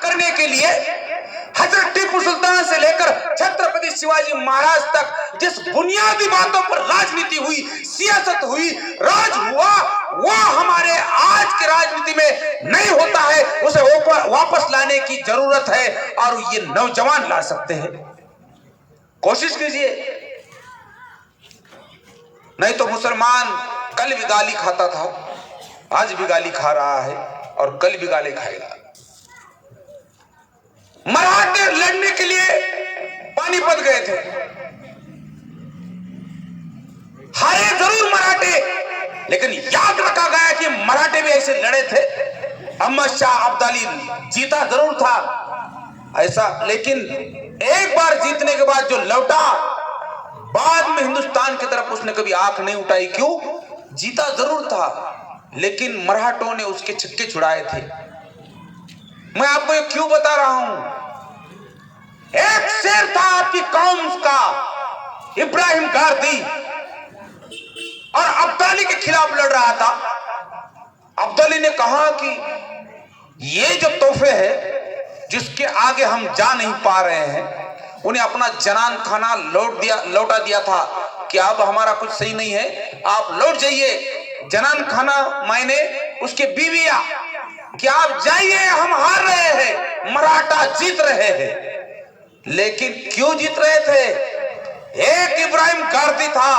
करने के लिए हजरत टीपू सुल्तान से लेकर छत्रपति शिवाजी महाराज तक जिस बुनियादी बातों पर राजनीति हुई, सियासत हुई, राज हुआ, वो हमारे आज की राजनीति में नहीं होता है। उसे वापस लाने की जरूरत है और ये नौजवान ला सकते हैं। कोशिश कीजिए। नहीं तो मुसलमान कल भी गाली खाता था, आज भी गाली खा रहा है और कल भी गाली खाएगा। मराठे लड़ने के लिए पानीपत गए थे, हारे जरूर मराठे, लेकिन याद रखा गया कि मराठे भी ऐसे लड़े थे। अहमद शाह अब्दाली जीता जरूर था ऐसा, लेकिन एक बार जीतने के बाद जो लौटा, बाद में हिंदुस्तान की तरफ उसने कभी आंख नहीं उठाई। क्यों? जीता जरूर था, लेकिन मराठों ने उसके छक्के छुड़ाए थे। मैं आपको ये क्यों बता रहा हूं? एक शेर था आपकी कौम का, इब्राहिम गारदी, और अब्दाली के खिलाफ लड़ रहा था। अब्दाली ने कहा कि ये जो तोहफे हैं जिसके आगे हम जा नहीं पा रहे हैं, उन्हें अपना जनान खाना लौटा दिया था कि अब हमारा कुछ सही नहीं है, आप लौट जाइए। जनान खाना मायने उसके बीवियां, कि आप जाइए, हम हार रहे हैं, मराठा जीत रहे हैं। लेकिन क्यों जीत रहे थे? एक इब्राहिम गारदी था,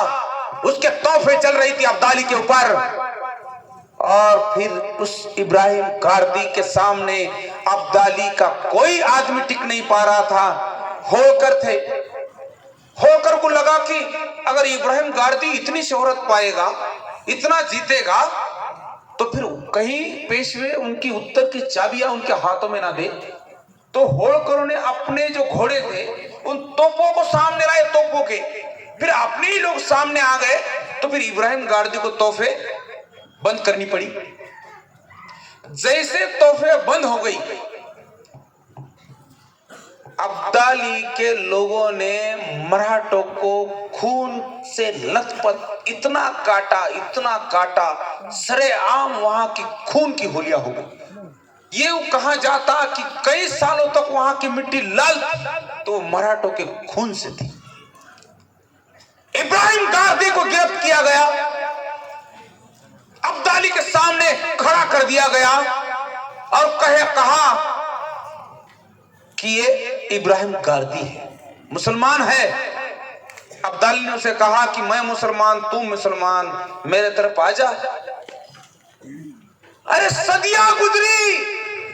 उसके तोहफे चल रही थी अब्दाली के ऊपर, और फिर उस इब्राहिम गारदी के सामने अब्दाली का कोई आदमी टिक नहीं पा रहा था। होकर को लगा कि अगर इब्राहिम गारदी इतनी शोहरत पाएगा, इतना जीतेगा, तो फिर कहीं पेशवे उनकी उत्तर की चाबियां उनके हाथों में ना दे। तो होळकरों ने अपने जो घोड़े थे उन तोपों को सामने लाए, तोपों के, फिर अपने ही लोग सामने आ गए। तो फिर इब्राहिम गारदी को तोहफे बंद करनी पड़ी। जैसे तोहफे बंद हो गई, अब्दाली के लोगों ने मराठों को खून से लथपथ इतना काटा, सरेआम वहां की खून की होलियां हो गई। ये कहा जाता कि कई सालों तक वहां की मिट्टी लाल तो मराठों के खून से थी। इब्राहिम गारदी को गिरफ्त किया गया, अब्दाली के सामने खड़ा कर दिया गया और कहा कि ये इब्राहिम गारदी है, मुसलमान है। अब्दाली ने उसे कहा कि मैं मुसलमान, तू मुसलमान, मेरे तरफ आ जा। अरे सदियां गुजरी,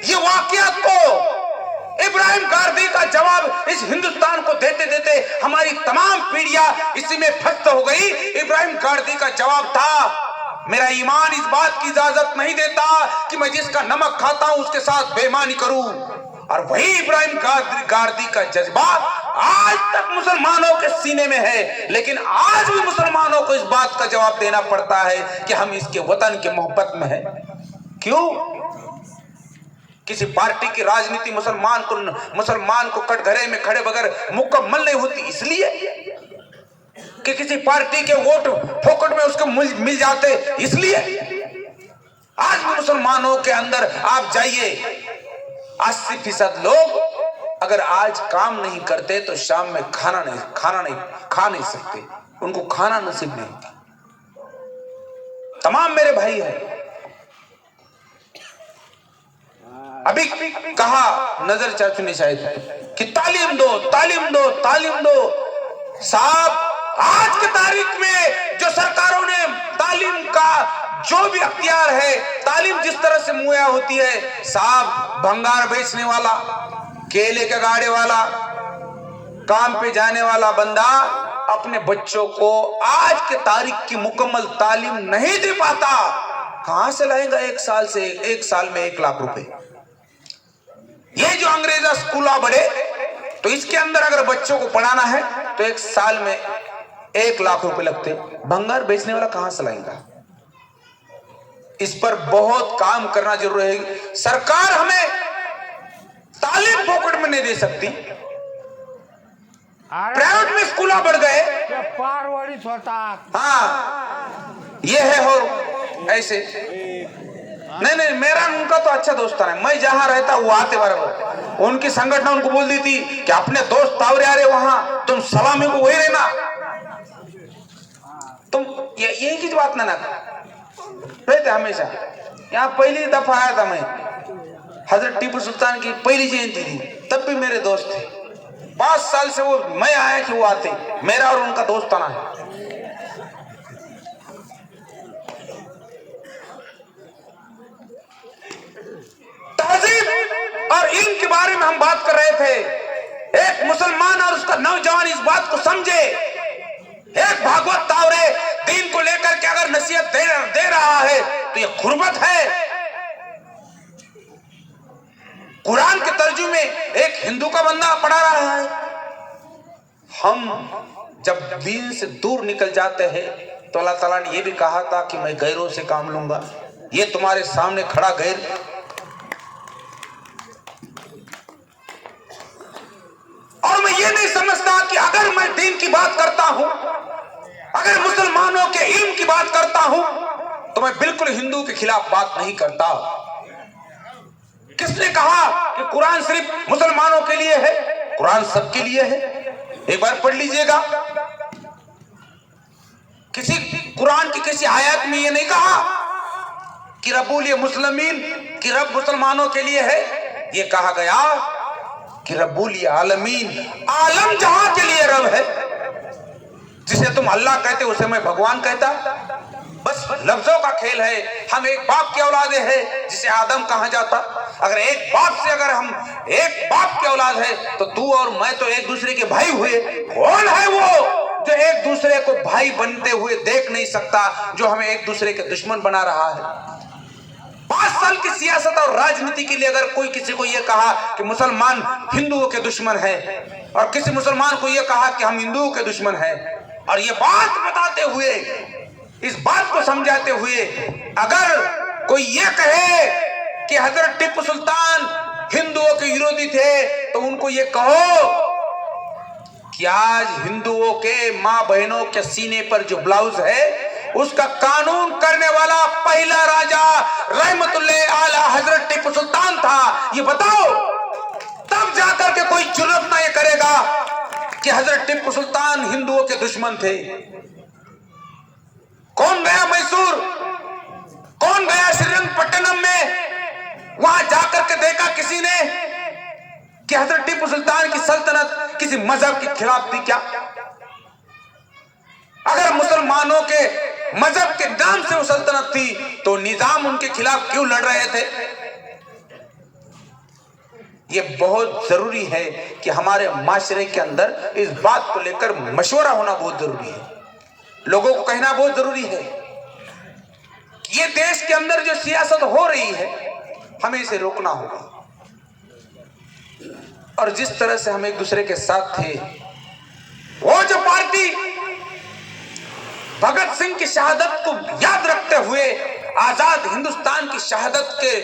ये वाकयात को इब्राहिम गारदी का जवाब इस हिंदुस्तान को देते देते हमारी तमाम पीढ़ियां इसी में फस्त हो गई। इब्राहिम गारदी का जवाब था, मेरा ईमान इस बात की इजाजत नहीं देता कि मैं जिसका नमक खाता हूं उसके साथ बेईमानी करूं। और वही इब्राहिम गारदी का जज्बा आज तक मुसलमानों के सीने में है, लेकिन आज भी मुसलमानों को इस बात का जवाब देना पड़ता है कि हम इसके वतन के मोहब्बत में हैं। क्यों? किसी पार्टी की राजनीति मुसलमान को कटघरे में खड़े बगैर मुकम्मल नहीं होती, इसलिए कि किसी पार्टी के वोट फोकट में उसको मिल जाते, इसलिए। आज भी मुसलमानों के अंदर आप जाइए, 80% लोग अगर आज काम नहीं करते तो शाम में खा नहीं सकते, उनको खाना नसीब नहीं। तमाम मेरे भाई हैं। अभी कहा नजर चाचू ने शायद कि तालीम दो साहब। आज की तारीख में जो सरकारों ने तालीम का जो भी अख्तियार है, तालीम जिस तरह से मुहैया होती है साहब, भंगार बेचने वाला, केले के गाड़े वाला, काम पे जाने वाला बंदा अपने बच्चों को आज के तारीख की मुकम्मल तालीम नहीं दे पाता। कहां से लाएगा एक साल में 1 लाख रुपए? ये जो अंग्रेजा स्कूल बड़े, तो इसके अंदर अगर बच्चों को पढ़ाना है तो 1 साल में 1 लाख रुपए लगते। भंगार बेचने वाला कहां से लाएगा? इस पर बहुत काम करना जरूरी है। सरकार हमें तालीम फोकट में नहीं दे सकती। प्राइवेट में स्कूल बढ़ गए, हाँ ये है, और ऐसे नहीं, मेरा उनका तो अच्छा दोस्ताना है। मैं जहां रहता वो आते बराबर। उनकी संगठन उनको बोल दी थी कि अपने दोस्त तावरे आ रहे वहां, तुम सलामी को वही रहना, तुम यही की बात ना रहते हमेशा। यहाँ पहली दफा आया था मैं, हजरत टीपू सुल्तान की पहली जयंती थी, तब भी मेरे दोस्त थे। 5 साल से वो मैं आया कि वो आते, मेरा और उनका दोस्ताना है। तहजीब और इल्म के बारे में हम बात कर रहे थे। एक मुसलमान और उसका नौजवान इस बात को समझे, एक भागवत तावरे दीन को लेकर के अगर नसीहत दे रहा है तो ये गुर्बत है। कुरान के तर्जुमे एक हिंदू का बंदा पढ़ा रहा है। हम जब दीन से दूर निकल जाते हैं तो अल्लाह ताला ने यह भी कहा था कि मैं गैरों से काम लूंगा। ये तुम्हारे सामने खड़ा गैर, और मैं ये नहीं समझता कि अगर मैं दीन की बात करता हूं, अगर मुसलमानों के इल्म की बात करता हूं, तो मैं बिल्कुल हिंदू के खिलाफ बात नहीं करता। किसने कहा कि कुरान सिर्फ मुसलमानों के लिए है? कुरान सबके लिए है। एक बार पढ़ लीजिएगा, किसी कुरान की किसी आयत में ये नहीं कहा कि रब्बुल मुस्लिमीन, कि रब मुसलमानों के लिए है। ये कहा गया कि रब्बुल आलमीन, आलम जहां के लिए रब है। जिसे तुम अल्लाह कहते उसे मैं भगवान कहता। बस लफ्जों का खेल है। हम एक बाप की औलादे हैं, जिसे आदम कहा जाता। अगर एक बाप से अगर हम एक बाप की औलाद है तो तू और मैं तो एक दूसरे के भाई हुए। कौन है वो जो एक दूसरे को भाई बनते हुए देख नहीं सकता, जो हमें एक दूसरे के दुश्मन बना रहा है? 5 साल की सियासत और राजनीति के लिए अगर कोई किसी को यह कहा कि मुसलमान हिंदुओं के दुश्मन है, और किसी मुसलमान को यह कहा कि हम हिंदुओं के दुश्मन हैं, और ये बात बताते हुए, इस बात को समझाते हुए अगर कोई ये कहे कि हजरत टीपू सुल्तान हिंदुओं के विरोधी थे, तो उनको ये कहो कि आज हिंदुओं के मां बहनों के सीने पर जो ब्लाउज है उसका कानून करने वाला पहला राजा रहमतुल्लाह आला हजरत टीपू सुल्तान था। ये बताओ, तब जाकर के कोई जुर्रत ना ये करेगा कि हजरत टीपू सुल्तान हिंदुओं के दुश्मन थे। कौन गया मैसूर, कौन गया श्रीरंगपट्टनम में, वहां जाकर के देखा किसी ने कि हजरत टीपू सुल्तान की सल्तनत किसी मजहब के खिलाफ थी क्या? अगर मुसलमानों के मजहब के नाम से वो सल्तनत थी तो निजाम उनके खिलाफ क्यों लड़ रहे थे? ये बहुत जरूरी है कि हमारे माशरे के अंदर इस बात को लेकर मशवरा होना बहुत जरूरी है। लोगों को कहना बहुत जरूरी है। ये देश के अंदर जो सियासत हो रही है, हमें इसे रोकना होगा। और जिस तरह से हम एक दूसरे के साथ थे, वो जो पार्टी भगत सिंह की शहादत को याद रखते हुए आजाद हिंदुस्तान की शहादत के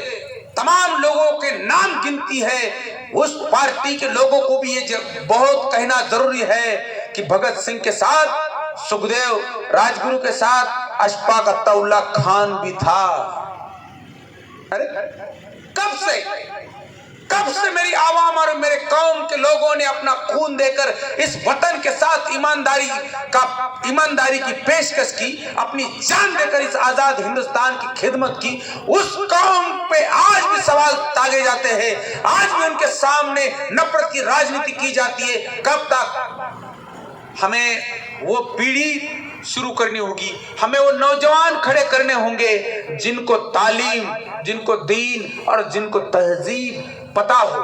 तमाम लोगों के नाम गिनती है, उस पार्टी के लोगों को भी ये बहुत कहना जरूरी है कि भगत सिंह के साथ सुखदेव राजगुरु के साथ अशफाक अत्ताउल्लाह खान भी था। अरे कब से मेरी आवाम और मेरे कौम के लोगों ने अपना खून देकर इस वतन के साथ ईमानदारी की पेशकश की, अपनी जान देकर इस आजाद हिंदुस्तान की खिदमत की। उस कौम पे आज भी सवाल तागे जाते हैं, आज भी उनके सामने नफरत की राजनीति की जाती है। कब तक? हमें वो पीढ़ी शुरू करनी होगी, हमें वो नौजवान खड़े करने होंगे जिनको तालीम, जिनको दीन और जिनको तहजीब पता हो।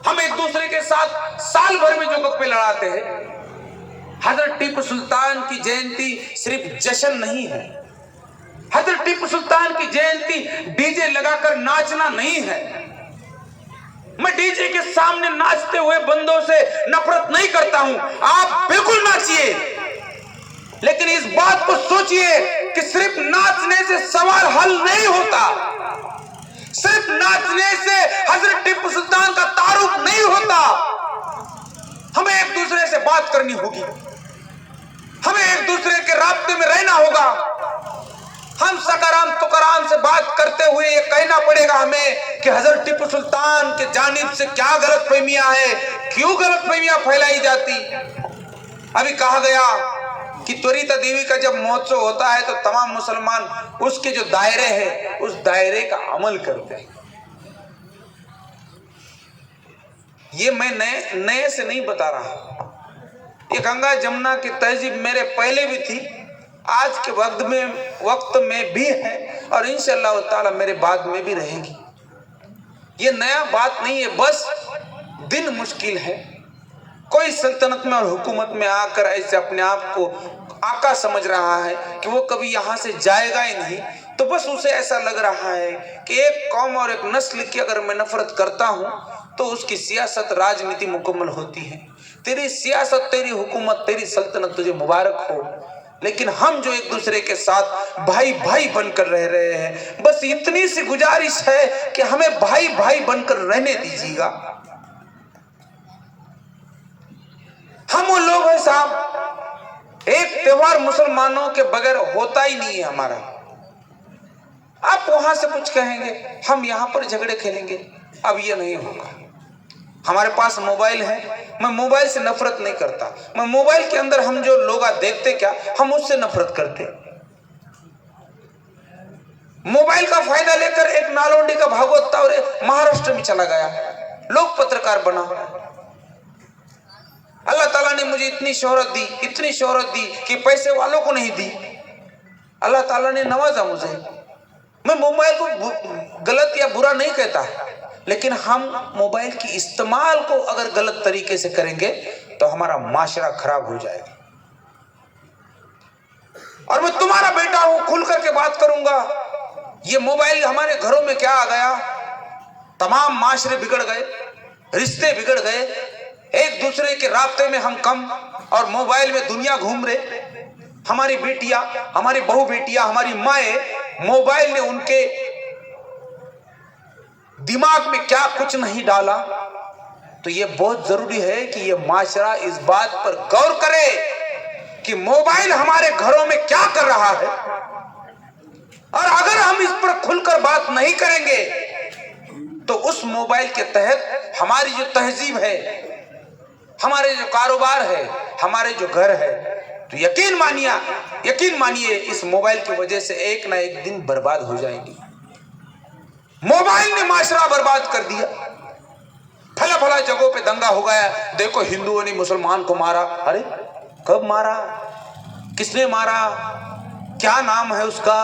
हम एक दूसरे के साथ साल भर में जो गप्पे लड़ाते हैं, हजरत टीपू सुल्तान की जयंती सिर्फ जश्न नहीं है। हजरत टीपू सुल्तान की जयंती डीजे लगाकर नाचना नहीं है। मैं डीजे के सामने नाचते हुए बंदों से नफरत नहीं करता हूं, आप बिल्कुल नाचिए, लेकिन इस बात को सोचिए कि सिर्फ नाचने से सवाल हल नहीं होता, सिर्फ नाचने से हजरत टीपू सुल्तान का तारुफ नहीं होता। हमें एक दूसरे से बात करनी होगी, हमें एक दूसरे के राब्ते में रहना होगा, हम सकाराम तुकाराम से बात करते हुए ये कहना पड़ेगा हमें कि हजरत टीपू सुल्तान के जानिब से क्या गलतफहमियां है, क्यों गलतफहमियां फैलाई जाती। अभी कहा गया कि त्वरिता देवी का जब महोत्सव होता है तो तमाम मुसलमान उसके जो दायरे है उस दायरे का अमल करते हैं। ये मैं नए से नहीं बता रहा, ये गंगा जमुना की तहजीब मेरे पहले भी थी, आज के वक्त में भी है और इंशाअल्लाह ताला मेरे बाद में भी रहेगी। ये नया बात नहीं है, बस दिन मुश्किल है। कोई सल्तनत में और हुकूमत में आकर ऐसे अपने आप को आका समझ रहा है कि वो कभी यहाँ से जाएगा ही नहीं, तो बस उसे ऐसा लग रहा है कि एक कौम और एक नस्ल की अगर मैं नफरत करता हूँ तो उसकी सियासत राजनीति मुकम्मल होती है। तेरी सियासत, तेरी हुकूमत, तेरी सल्तनत तुझे मुबारक हो, लेकिन हम जो एक दूसरे के साथ भाई भाई बनकर रह रहे हैं, बस इतनी सी गुजारिश है कि हमें भाई भाई बनकर रहने दीजिएगा। हम वो लोग हैं साहब, एक त्योहार मुसलमानों के बगैर होता ही नहीं है हमारा। आप वहां से कुछ कहेंगे, हम यहां पर झगड़े खेलेंगे, अब ये नहीं होगा। हमारे पास मोबाइल है, मैं मोबाइल से नफरत नहीं करता, मैं मोबाइल के अंदर हम जो लोग देखते क्या हम उससे नफरत करते। मोबाइल का फायदा लेकर एक नालौंडी का भागवत और महाराष्ट्र में चला गया, लोग पत्रकार बना। अल्लाह ताला ने मुझे इतनी शोहरत दी, इतनी शोहरत दी कि पैसे वालों को नहीं दी। अल्लाह ताला ने नवाजा मुझे। मैं मोबाइल को गलत या बुरा नहीं कहता, लेकिन हम मोबाइल की इस्तेमाल को अगर गलत तरीके से करेंगे तो हमारा माशरा खराब हो जाएगा। और मैं तुम्हारा बेटा हूं, खुल करके बात करूंगा। ये मोबाइल हमारे घरों में क्या आ गया, तमाम माशरे बिगड़ गए, रिश्ते बिगड़ गए, एक दूसरे के रास्ते में हम कम और मोबाइल में दुनिया घूम रहे। हमारी बेटियां, हमारी बहू बेटियां, हमारी माएं, मोबाइल ने उनके दिमाग में क्या कुछ नहीं डाला। तो ये बहुत जरूरी है कि ये माशरा इस बात पर गौर करे कि मोबाइल हमारे घरों में क्या कर रहा है, और अगर हम इस पर खुलकर बात नहीं करेंगे तो उस मोबाइल के तहत हमारी जो तहजीब है, हमारे जो कारोबार है, हमारे जो घर है, तो यकीन मानिए इस मोबाइल की वजह से एक ना एक दिन बर्बाद हो जाएंगी। मोबाइल ने माशरा बर्बाद कर दिया। फला फला जगहों पे दंगा हो गया, देखो हिंदुओं ने मुसलमान को मारा। अरे कब मारा, किसने मारा, क्या नाम है उसका,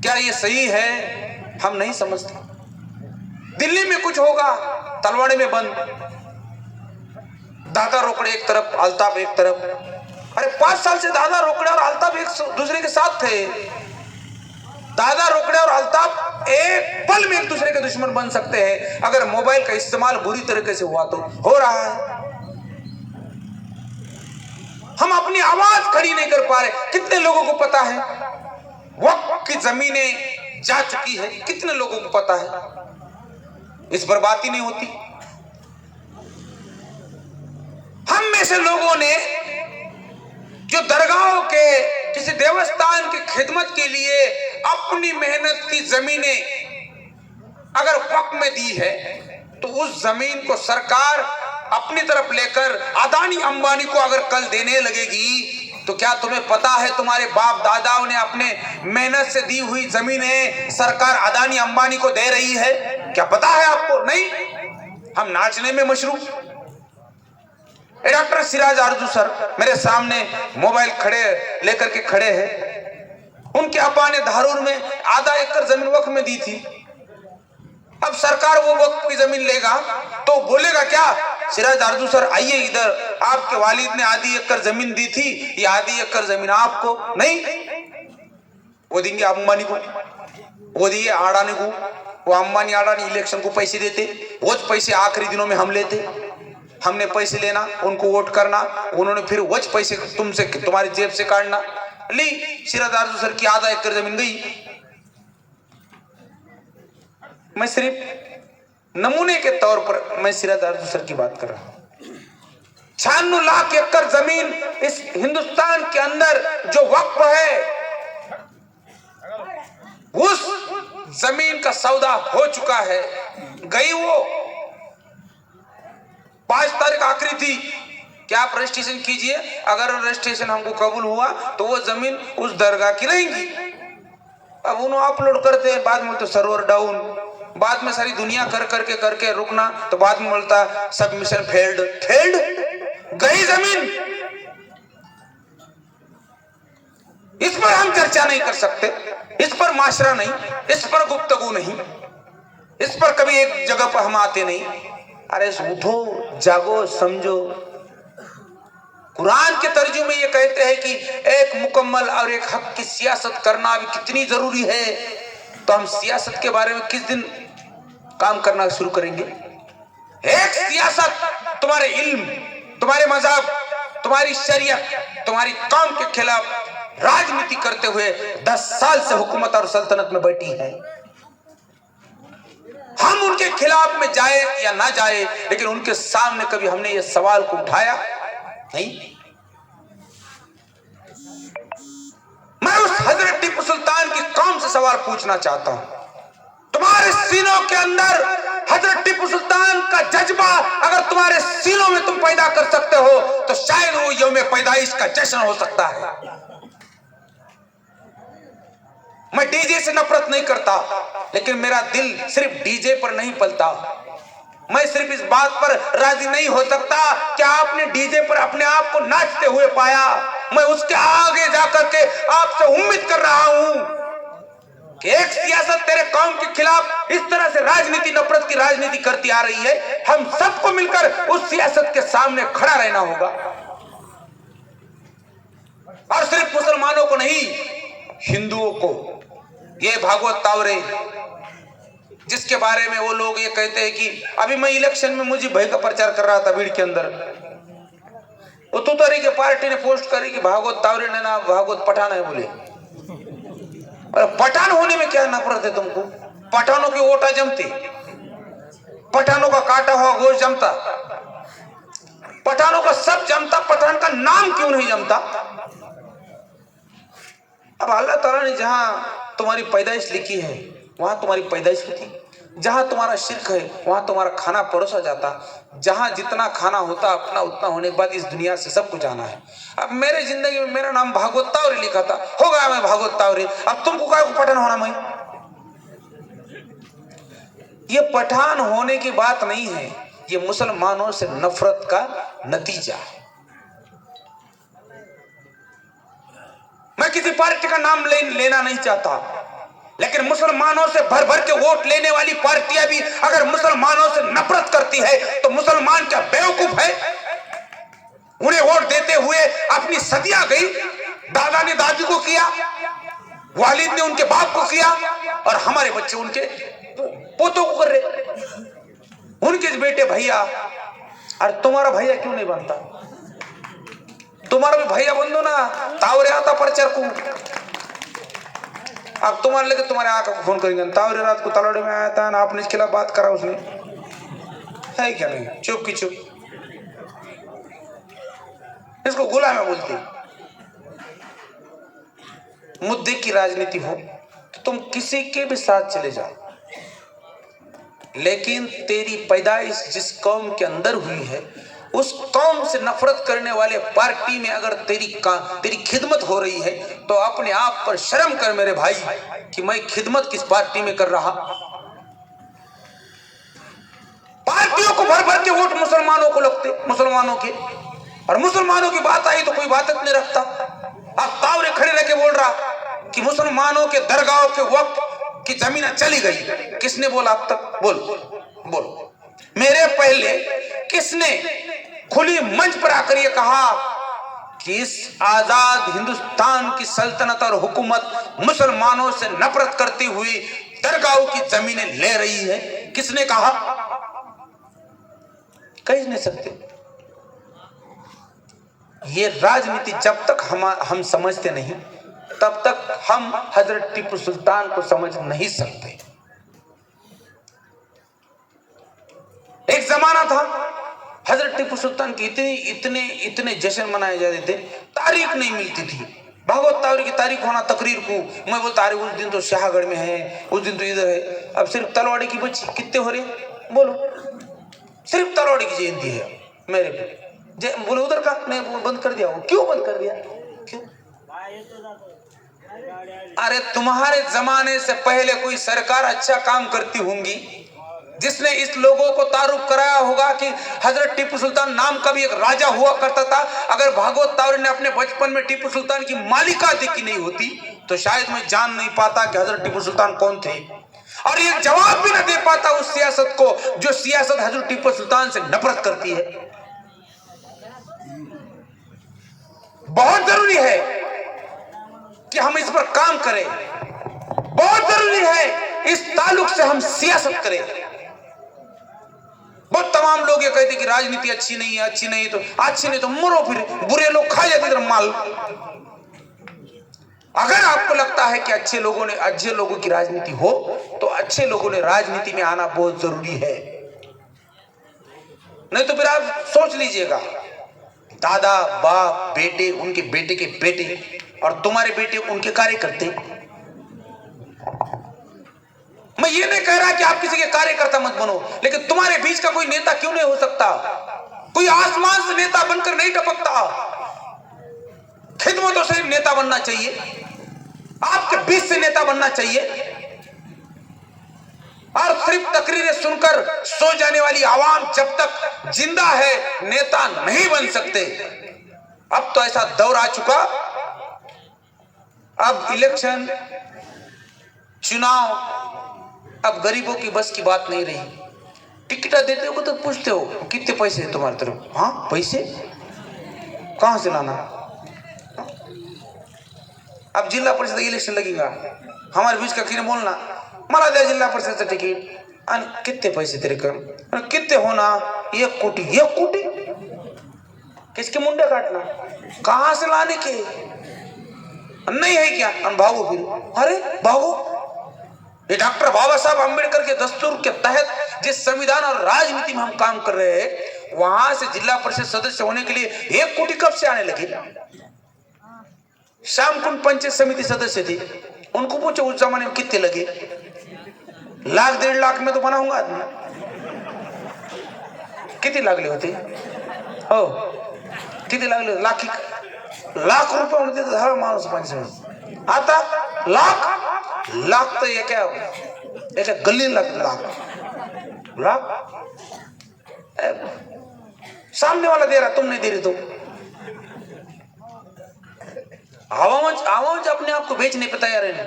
क्या ये सही है, हम नहीं समझते। दिल्ली में कुछ होगा, तलवाड़े में बंद, दादा रोकड़े एक तरफ, अल्ताफ एक तरफ। अरे 5 साल से दादा रोकड़े और अल्ताफ एक दूसरे के साथ थे। दादा रोकड़े और अल्ताफ एक पल में एक दूसरे के दुश्मन बन सकते हैं अगर मोबाइल का इस्तेमाल बुरी तरीके से हुआ तो। हो रहा है, हम अपनी आवाज खड़ी नहीं कर पा रहे। कितने लोगों को पता है वक्त की जमीनें जा चुकी है, कितने लोगों को पता है, इस पर बात ही नहीं होती। हम में से लोगों ने जो दरगाहों के किसी देवस्थान की खिदमत के लिए अपनी मेहनत की जमीनें अगर वक्फ में दी है, तो उस जमीन को सरकार अपनी तरफ लेकर अदानी अंबानी को अगर कल देने लगेगी, तो क्या तुम्हें पता है तुम्हारे बाप दादाओं ने अपने मेहनत से दी हुई जमीनें सरकार अदानी अंबानी को दे रही है? क्या पता है आपको? नहीं। हम नाचने में मशरूफ। डॉक्टर सिराज आरजू सर मेरे सामने मोबाइल लेकर के खड़े हैं। उनके अब्बा ने धारूर में आधा एकड़ जमीन वक्फ में दी थी। अब सरकार वो वक्फ की जमीन लेगा तो बोलेगा क्या, सिराज आरजू सर आइए इधर, आपके वालिद ने आधी एकड़ जमीन दी थी, ये आधी एकड़ जमीन आपको नहीं, वो देंगे अंबानी को, वो दिए अडानी को। वो अंबानी अडानी इलेक्शन को पैसे देते, वो पैसे आखिरी दिनों में हम लेते। हमने पैसे लेना, उनको वोट करना, उन्होंने फिर वह पैसे तुमसे तुम्हारी जेब से काटना। ली सिराज आरजू सर की आधा एकड़ जमीन गई। मैं सिर्फ नमूने के तौर पर मैं सिराज आरजू सर की बात कर रहा हूं। 96 लाख एकड़ जमीन इस हिंदुस्तान के अंदर जो वक्फ है, उस जमीन का सौदा हो चुका है, गई वो 5 तारीख आखिरी थी कि आप रजिस्ट्रेशन कीजिए, अगर रजिस्ट्रेशन हमको कबूल हुआ तो वो जमीन उस दरगाह की रहेंगी। अब उन्होंने अपलोड करते हैं, बाद में तो सर्वर डाउन, बाद में सारी दुनिया करके रुकना, तो बाद में बोलता सबमिशन फेल्ड। गई जमीन। इस पर हम चर्चा नहीं कर सकते, इस पर माशरा नहीं, इस पर गुफ्तगू नहीं, इस पर कभी एक जगह पर हम आते नहीं। अरे उठो, जागो, समझो। कुरान के तर्जुमे ये कहते हैं कि एक मुकम्मल और एक हक की सियासत करना अभी कितनी जरूरी है, तो हम सियासत के बारे में किस दिन काम करना शुरू करेंगे? एक सियासत तुम्हारे इल्म, तुम्हारे मजहब, तुम्हारी शरीयत, तुम्हारी कौम के खिलाफ राजनीति करते हुए 10 साल से हुकूमत और सल्तनत में बैठी है। हम उनके खिलाफ में जाए या ना जाए, लेकिन उनके सामने कभी हमने ये सवाल को उठाया नहीं। मैं उस हजरत टीपू सुल्तान की कौम से सवाल पूछना चाहता हूं, तुम्हारे सीनों के अंदर हजरत टीपू सुल्तान का जज्बा अगर तुम्हारे सीनों में तुम पैदा कर सकते हो, तो शायद वो यौम पैदाइश का जश्न हो सकता है। मैं डीजे से नफरत नहीं करता, लेकिन मेरा दिल सिर्फ डीजे पर नहीं पलता। मैं सिर्फ इस बात पर राजी नहीं हो सकता कि आपने डीजे पर अपने आप को नाचते हुए पाया। मैं उसके आगे जाकर के आपसे उम्मीद कर रहा हूं कि एक सियासत तेरे कौम के खिलाफ इस तरह से राजनीति, नफरत की राजनीति करती आ रही है, हम सबको मिलकर उस सियासत के सामने खड़ा रहना होगा। और सिर्फ मुसलमानों को नहीं, हिंदुओं को। ये भागवत तावरे जिसके बारे में वो लोग ये कहते हैं कि अभी मैं इलेक्शन में मुझे भाई का प्रचार कर रहा था भीड़ के अंदर, वो तुतारी के पार्टी ने पोस्ट करी कि भागवत तावरे ने ना भागवत पठान है बोले। और पठान होने में क्या नफरत है तुमको? पठानों की ओटा जमती, पठानों का काटा हुआ गोश्त जमता, पठानों का सब जमता, पठान का नाम क्यों नहीं जमता? अब अल्लाह ताला ने जहां तुम्हारी पैदाइश लिखी है वहां तुम्हारी पैदाइश होती, जहां तुम्हारा शिर्क है वहां तुम्हारा खाना परोसा जाता, जहां जितना खाना होता अपना उतना होने के बाद इस दुनिया से सब कुछ जाना है। अब मेरे जिंदगी में मेरा नाम भागवत तावरे लिखा था, हो गया मैं भागवत तावरे। अब तुमको क्या पठान होना? मैं ये पठान होने की बात नहीं है, ये मुसलमानों से नफरत का नतीजा है। मैं किसी पार्टी का नाम लेना नहीं चाहता, लेकिन मुसलमानों से भर भर के वोट लेने वाली पार्टियां भी अगर मुसलमानों से नफरत करती है तो मुसलमान क्या बेवकूफ है? उन्हें वोट देते हुए अपनी सदियां गई। दादा ने दादी को किया, वालिद ने उनके बाप को किया, और हमारे बच्चे उनके पोतों को कर रहे, उनके बेटे भैया। और तुम्हारा भैया क्यों नहीं बनता? तुम्हारा भी भैया बन दो ना, तावरे आता प्रचार को। अब तुम्हारे लेके तुम्हारे आका को फोन करेंगे, तावरे रात को तलौड़े में आया था ना, आपने इसके खिलाफ बात करा उसने, है क्या? नहीं, चुप की चुप। इसको गुलाम है बोलते। मुद्दे की राजनीति हो तो तुम किसी के भी साथ चले जाओ, लेकिन तेरी पैदाइश जिस कौम के अंदर हुई है उस कौम से नफरत करने वाले पार्टी में अगर तेरी खिदमत हो रही है तो अपने आप पर शर्म कर मेरे भाई कि मैं खिदमत किस पार्टी में कर रहा। पार्टियों को भर भर के वोट मुसलमानों को लगते, मुसलमानों के, और मुसलमानों की बात आई तो कोई बात नहीं रखता। अब तावरे खड़े रह के बोल रहा कि मुसलमानों के दरगाहों के वक्त की जमीनें चली गई। किसने बोला अब तक? बोल मेरे पहले किसने खुली मंच पर आकर यह कहा कि इस आजाद हिंदुस्तान की सल्तनत और हुकूमत मुसलमानों से नफरत करती हुई दरगाहों की जमीनें ले रही है? किसने कहा? कह नहीं सकते। ये राजनीति जब तक हम समझते नहीं तब तक हम हजरत टीपू सुल्तान को समझ नहीं सकते। एक जमाना था हजरत टीपू सुल्तान की इतने जश्न मनाए जाते थे, तारीख नहीं मिलती थी। भागवत तावरी की तारीख होना तकरीर को, मैं बोलता अरे उस दिन तो शाहगढ़ में है, उस दिन तो इधर है। अब सिर्फ तलवाड़ी की बच्ची कितने हो रहे बोलो, सिर्फ तलवाड़ी की जयंती है मेरे पे। बोले उधर का मैं बंद कर दिया। क्यों बंद कर दिया? क्यों? अरे तुम्हारे जमाने से पहले कोई सरकार अच्छा काम करती होंगी जिसने इस लोगों को तारुफ कराया होगा कि हजरत टीपू सुल्तान नाम का भी एक राजा हुआ करता था। अगर भागवत तावरी ने अपने बचपन में टीपू सुल्तान की मालिका देखी नहीं होती तो शायद मैं जान नहीं पाता कि हजरत टीपू सुल्तान कौन थे, और ये जवाब भी न दे पाता उस सियासत को जो सियासत हजरत टीपू सुल्तान से नफरत करती है। बहुत जरूरी है कि हम इस पर काम करें, बहुत जरूरी है इस ताल्लुक से हम सियासत करें। बहुत तमाम लोग ये कहते कि राजनीति अच्छी नहीं है, अच्छी नहीं तो मरो, फिर बुरे लोग खा जाते इधर माल। अगर आपको लगता है कि अच्छे लोगों की राजनीति हो तो अच्छे लोगों ने राजनीति में आना बहुत जरूरी है। नहीं तो फिर आप सोच लीजिएगा, दादा बाप बेटे, उनके बेटे के बेटे और तुम्हारे बेटे उनके कार्यकर्ते। मैं ये नहीं कह रहा कि आप किसी के कार्यकर्ता मत बनो, लेकिन तुम्हारे बीच का कोई नेता क्यों नहीं हो सकता? कोई आसमान से नेता बनकर नहीं टपकता, खिदमतों से नेता बनना चाहिए, आपके बीच से नेता बनना चाहिए। और सिर्फ तकरीरें सुनकर सो जाने वाली आवाम जब तक जिंदा है नेता नहीं बन सकते। अब तो ऐसा दौर आ चुका, अब इलेक्शन चुनाव अब गरीबों की बस की बात नहीं रही। टिकट देते हो तो पूछते हो कितने पैसे हैं तुम्हारी तरफ? हाँ पैसे कहां से लाना? अब जिला परिषद इलेक्शन लगेगा, हमारे बीच का किने बोलना मला दे जिला परिषद से टिकट, कितने पैसे तेरे कर, कितने होना? 1 कोटी। 1 कोटी किसके मुंडे काटना? कहां से लाने के? नहीं है क्या? भागो फिर। अरे भागो, ये डॉक्टर बाबा साहब अम्बेडकर के दस्तूर के तहत जिस संविधान और राजनीति में हम काम कर रहे हैं, वहां से जिला परिषद सदस्य होने के लिए 1 कोटी कब से आने लगे? श्यामकुंड पंचायत समिति सदस्य थे, उनको पूछो उस जमाने में कितने लगे? 1 1.5 लाख में तो बनाऊंगा आदमी। कितने लागले होते हो? किती लागले? लाख रुपये होते हर माणूस पंचायत आता लाख तो एका गल्लीला लाख सामने वाला दे रहा, तुम नहीं दे रहे। तो आवाज अपने आप को बेचने पे तैयार आहे।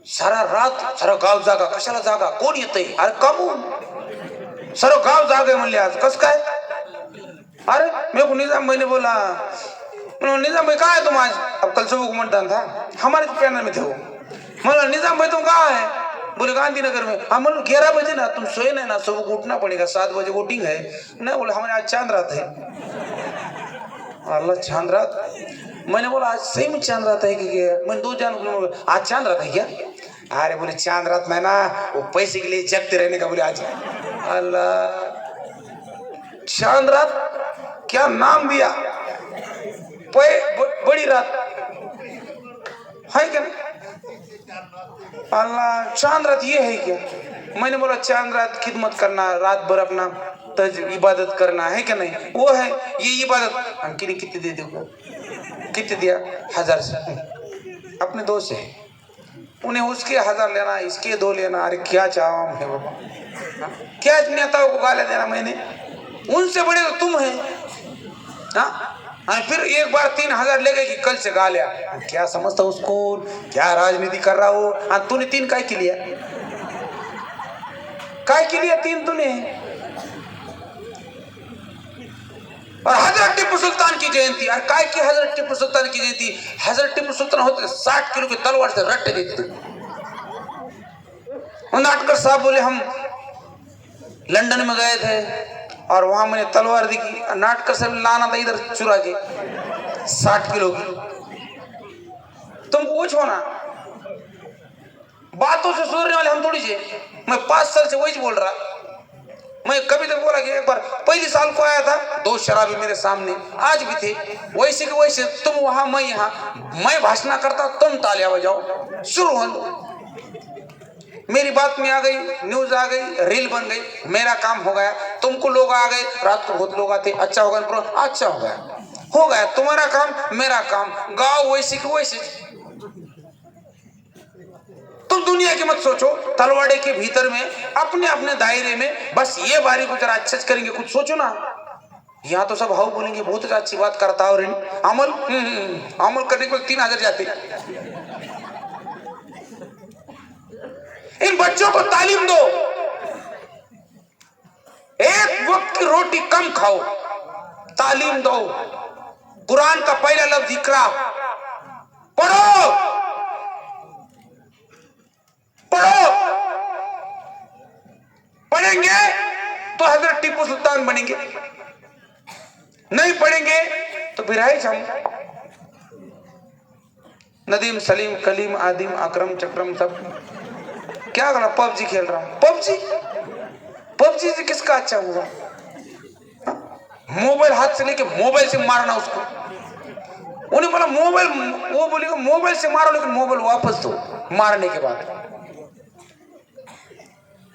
सारा रात सारा गाव जागा, कशाला जागा? कोण येतंय? अरे कमून सर्व गाव जागे म्हणले आज, कस काय? अरे मेरे को निजाम भाई ने बोला, निजाम भाई कहाँ है तुम आज? अब कल सुबह को मतदान था, हमारे पैनल में थे वो। बोला निजाम भाई तुम कहाँ है? बोले गांधीनगर में। हम बोले 11 बजे ना, तुम सोए नहीं ना, सुबह को उठना पड़ेगा, 7 बजे वोटिंग है। नहीं बोले हमारे आज चांद रात है। अल्लाह चांद रात? मैंने बोला आज सही में चांद रात है कि मैंने 2 जान आज चांद रात है क्या? अरे बोले चांद रात में ना, वो पैसे के लिए जगते रहने का बोले आज। अल्लाह चांद रात क्या नाम दिया? बड़ी रात है क्या? अल्लाह चांद रात ये है क्या? मैंने बोला चांद रात खिदमत करना, रात भर अपना इबादत करना है क्या? नहीं वो है ये इबादत। अंकित कितने दे दो? कितने दिया? 1000 से अपने दोस्त से, उन्हें उसके 1000 लेना, इसके 2 लेना। अरे क्या चाहा है बाबा? क्या नेताओं को गाली देना मैंने? उनसे बड़े तो तुम है। हाँ फिर एक बार 3000 ले गए कि कल से गालिया। क्या समझता उसको? क्या राजनीति कर रहा हो? हाँ तूने 3 काय के लिया? 3 तूने? और हजरत टिप्पू सुल्तान की जयंती, और काय की हजरत टिप्पू सुल्तान की जयंती? हजरत टिप्पू सुल्तान होते 60 किलो की तलवार से रट्टे देते। नाटकर साहब बोले हम लंदन में गए थे और वहां मैंने तलवार दिखी। नाटकर साहब लाना था इधर चुरा के 60 किलो की। तुमको पूछो ना, बातों से सुधरने वाले हम थोड़ी से। मैं 5 साल से वही बोल रहा, मैं कभी तो बोला कि एक बार पहली साल को आया था, 2 शराबी मेरे सामने आज भी थे, वैसे कि वैसे, तुम वहां मैं यहाँ, मैं भाषण करता तुम तालियां बजाओ, शुरू हो। मेरी बात में आ गई, न्यूज आ गई, रील बन गई, मेरा काम हो गया। तुमको लोग आ गए, रात को बहुत लोग आते, अच्छा हो गया, अच्छा हो गया, तुम्हारा काम मेरा काम, गाओ वैसे कि वैसे। तुम दुनिया की मत सोचो, तलवाड़े के भीतर में अपने अपने दायरे में बस ये बारी को जरा अच्छा करेंगे, कुछ सोचो ना। यहाँ तो सब हाउ बोलेंगे, बहुत अच्छी बात करता है, और अमल करने को 3000 जाते। इन बच्चों को तालीम दो, एक वक्त की रोटी कम खाओ, तालीम दो। कुरान का पहला लफ्ज इकरा, पढ़ो पढ़ो। पढ़ेंगे तो हजरत टीपू सुल्तान बनेंगे, नहीं पढ़ेंगे तो फिर हम नदीम सलीम कलीम आदिम अकरम चक्रम सब क्या कर रहा, पबजी खेल रहा। पबजी से किसका अच्छा हुआ? मोबाइल हाथ से लेके मोबाइल से मारना उसको। उन्हें बोला मोबाइल, वो बोलेगा मोबाइल से मारो, लेकिन मोबाइल वापस दो मारने के बाद।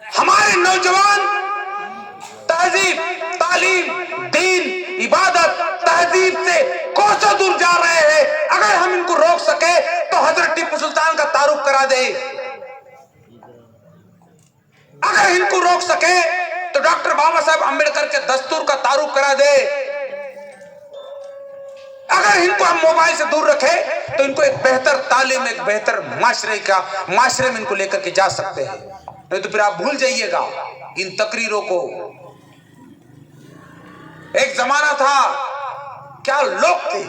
हमारे नौजवान तहजीब, तालीम, दीन, इबादत, तहजीब से कोसों दूर जा रहे हैं। अगर हम इनको रोक सके तो हजरत टीपू सुल्तान का तारुफ करा दे, अगर इनको रोक सके तो डॉक्टर बाबा साहब अंबेडकर के दस्तूर का तारुफ करा दे, अगर इनको हम मोबाइल से दूर रखे तो इनको एक बेहतर तालीम, एक बेहतर माशरे में इनको लेकर के जा सकते हैं। नहीं तो फिर आप भूल जाइएगा इन तकरीरों को। एक जमाना था, क्या लोग थे।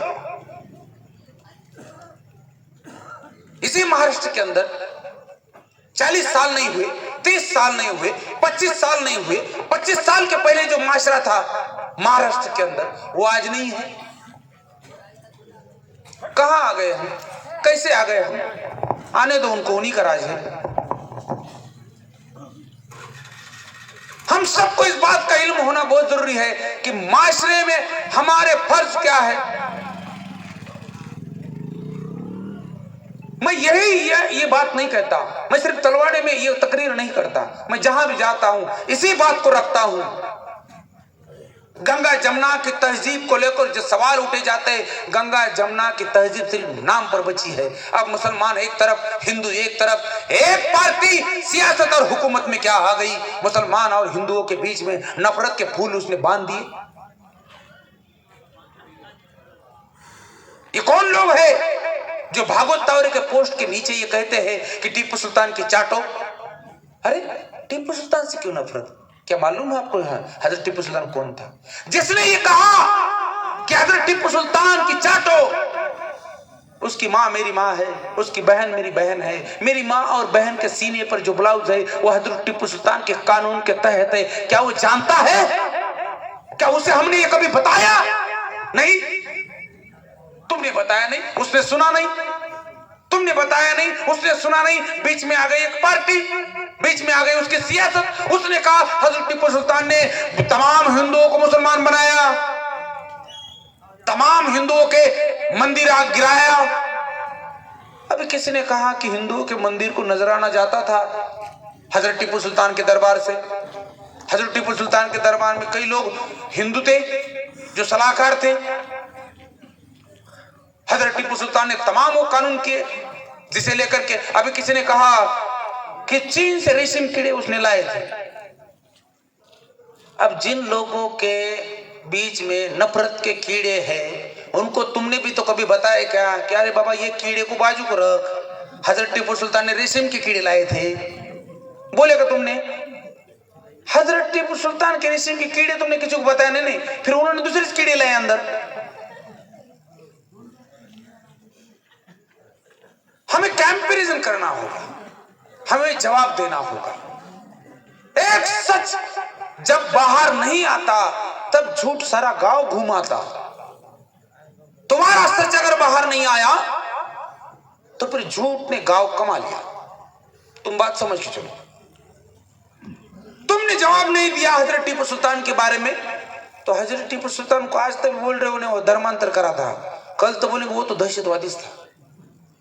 इसी महाराष्ट्र के अंदर 40 साल नहीं हुए, 30 साल नहीं हुए, 25 साल नहीं हुए, 25 साल के पहले जो माशरा था महाराष्ट्र के अंदर, वो आज नहीं है। कहां आ गए हम, कैसे आ गए हम? आने दो उनको, उन्हीं का राज है। हम सबको इस बात का इल्म होना बहुत जरूरी है कि माशरे में हमारे फर्ज क्या है। मैं ये बात नहीं कहता, मैं सिर्फ तलवाड़े में ये तकरीर नहीं करता, मैं जहां भी जाता हूं इसी बात को रखता हूं। गंगा जमुना की तहजीब को लेकर जो सवाल उठे जाते हैं, गंगा जमुना की तहजीब सिर्फ नाम पर बची है। अब मुसलमान एक तरफ, हिंदू एक तरफ, एक पार्टी सियासत और हुकूमत में क्या आ गई, मुसलमान और हिंदुओं के बीच में नफरत के फूल उसने बांध दिए। ये कौन लोग हैं जो भागवत तावरे के पोस्ट के नीचे ये कहते हैं कि टीपू सुल्तान की चाटो? अरे टीपू सुल्तान से क्यों नफरत? क्या मालूम है आपको हजरत टीपू सुल्तान कौन था जिसने ये कहा कि हजरत टीपू सुल्तान की चाटो? उसकी माँ मेरी माँ है, उसकी बहन मेरी बहन है, मेरी माँ और बहन के सीने पर जो ब्लाउज है वो हजरत टीपू सुल्तान के कानून के तहत है। क्या वो जानता है? क्या उसे हमने ये कभी बताया? नहीं, तुमने बताया नहीं, उसने सुना नहीं, तुमने बताया नहीं, उसने सुना नहीं। बीच में आ गई एक पार्टी, बीच में आ गई उसकी सियासत। उसने कहा हजरत टीपू सुल्तान ने तमाम हिंदुओं को मुसलमान बनाया, तमाम हिंदुओं के मंदिर आग गिराया। अभी किसी ने कहा कि हिंदुओं के मंदिर को नजराना जाता था हजरत टीपू सुल्तान के दरबार से। हजरत टीपू सुल्तान के दरबार में कई लोग हिंदू थे जो सलाहकार थे। हजरत टीपू सुल्तान ने तमाम वो कानून किए जिसे लेकर के अभी किसी ने कहा कि चीन से रेशम कीड़े उसने लाए थे। अब जिन लोगों के बीच में नफरत के कीड़े हैं उनको तुमने भी तो कभी बताया क्या कि अरे बाबा ये कीड़े को बाजू को रख, हजरत टीपू सुल्तान ने रेशम के कीड़े लाए थे? बोलेगा तुमने? हजरत टीपू सुल्तान के रेशम के कीड़े तुमने किसी को बताया नहीं, फिर उन्होंने दूसरे कीड़े लाए अंदर। हमें कंपैरिजन करना होगा, हमें जवाब देना होगा। एक सच जब बाहर नहीं आता तब झूठ सारा गांव घुमाता। तुम्हारा सच अगर बाहर नहीं आया तो फिर झूठ ने गांव कमा लिया। तुम बात समझ के चलो। तुमने जवाब नहीं दिया हजरत टीपू सुल्तान के बारे में, तो हजरत टीपू सुल्तान को आज तक बोल रहे हो वो धर्मांतर करा था, कल तो बोलेंगे वो तो दहशतवादी था।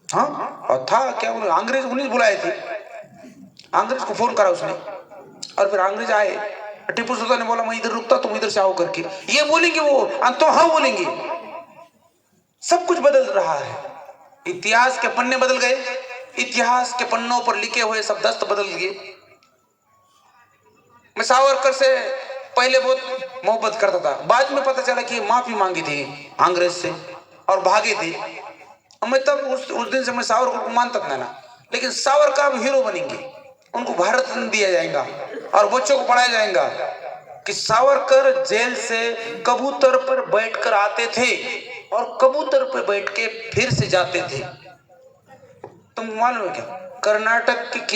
हाँ, और था क्या बोले, अंग्रेज उन्हें बुलाए थे, अंग्रेज को फोन करा उसने, और फिर अंग्रेज आए, टीपू सुल्तान ने बोला मैं इधर रुकता तुम इधर से आओ करके, ये बोलेंगे वो तो हाँ बोलेंगे। सब कुछ बदल रहा है, इतिहास के पन्ने बदल गए, इतिहास के पन्नों पर लिखे हुए सब दस्त बदल गए। मैं सावरकर से पहले बहुत मोहब्बत करता था, बाद में पता चला कि माफी मांगी थी अंग्रेज से और भागे थे। और मैं तब उस दिन से मैं सावरकर को मानता था ना, लेकिन सावरकर अब हीरो बनेंगे, उनको भारत रत्न दिया जाएगा और बच्चों को पढ़ाया जाएगा कि सावरकर जेल से कबूतर पर बैठकर आते थे और कबूतर पर बैठ के फिर से जाते थे। तुम मालूम है क्या, कर्नाटक की